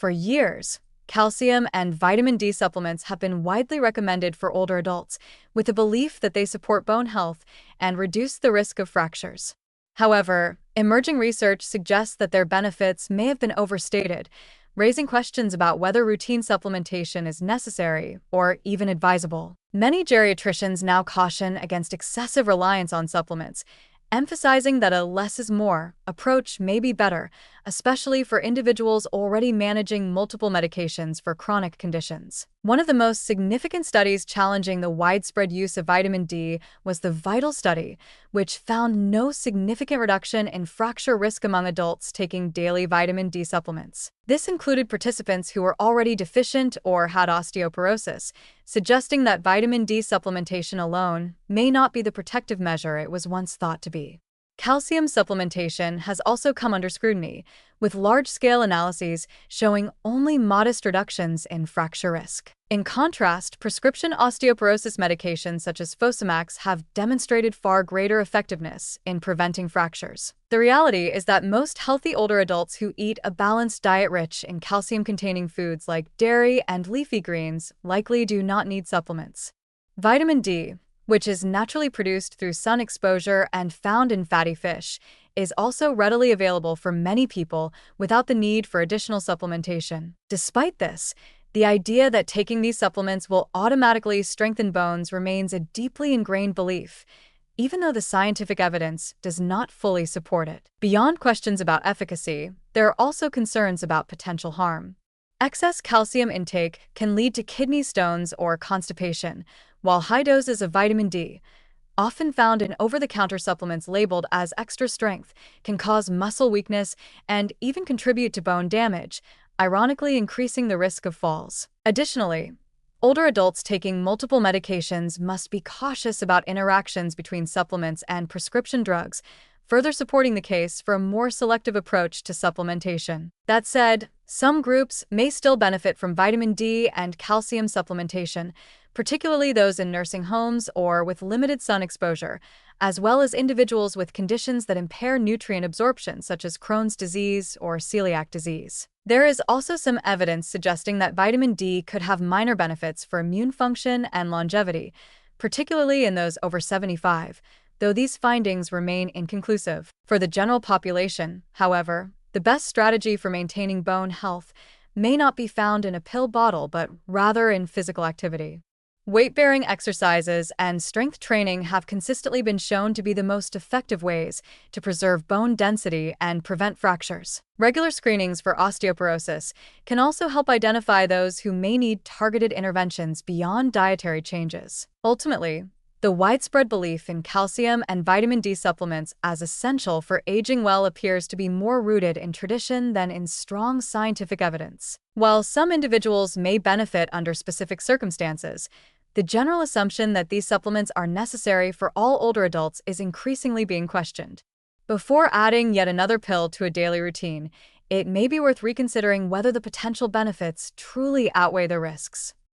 For years, calcium and vitamin D supplements have been widely recommended for older adults, with the belief that they support bone health and reduce the risk of fractures. However, emerging research suggests that their benefits may have been overstated, raising questions about whether routine supplementation is necessary or even advisable. Many geriatricians now caution against excessive reliance on supplements, emphasizing that a less is more approach may be better, especially for individuals already managing multiple medications for chronic conditions. One of the most significant studies challenging the widespread use of vitamin D was the VITAL study, which found no significant reduction in fracture risk among adults taking daily vitamin D supplements. This included participants who were already deficient or had osteoporosis, suggesting that vitamin D supplementation alone may not be the protective measure it was once thought to be. Calcium supplementation has also come under scrutiny, with large-scale analyses showing only modest reductions in fracture risk. In contrast, prescription osteoporosis medications such as Fosamax have demonstrated far greater effectiveness in preventing fractures. The reality is that most healthy older adults who eat a balanced diet rich in calcium-containing foods like dairy and leafy greens likely do not need supplements. Vitamin D, which is naturally produced through sun exposure and found in fatty fish, is also readily available for many people without the need for additional supplementation. Despite this, the idea that taking these supplements will automatically strengthen bones remains a deeply ingrained belief, even though the scientific evidence does not fully support it. Beyond questions about efficacy, there are also concerns about potential harm. Excess calcium intake can lead to kidney stones or constipation, while high doses of vitamin D, often found in over-the-counter supplements labeled as extra strength, can cause muscle weakness and even contribute to bone damage, ironically increasing the risk of falls. Additionally, older adults taking multiple medications must be cautious about interactions between supplements and prescription drugs, further supporting the case for a more selective approach to supplementation. That said, some groups may still benefit from vitamin D and calcium supplementation, particularly those in nursing homes or with limited sun exposure, as well as individuals with conditions that impair nutrient absorption, such as Crohn's disease or celiac disease. There is also some evidence suggesting that vitamin D could have minor benefits for immune function and longevity, particularly in those over 75, though these findings remain inconclusive. For the general population, however, the best strategy for maintaining bone health may not be found in a pill bottle, but rather in physical activity. Weight-bearing exercises and strength training have consistently been shown to be the most effective ways to preserve bone density and prevent fractures. Regular screenings for osteoporosis can also help identify those who may need targeted interventions beyond dietary changes. Ultimately, the widespread belief in calcium and vitamin D supplements as essential for aging well appears to be more rooted in tradition than in strong scientific evidence. While some individuals may benefit under specific circumstances, the general assumption that these supplements are necessary for all older adults is increasingly being questioned. Before adding yet another pill to a daily routine, it may be worth reconsidering whether the potential benefits truly outweigh the risks.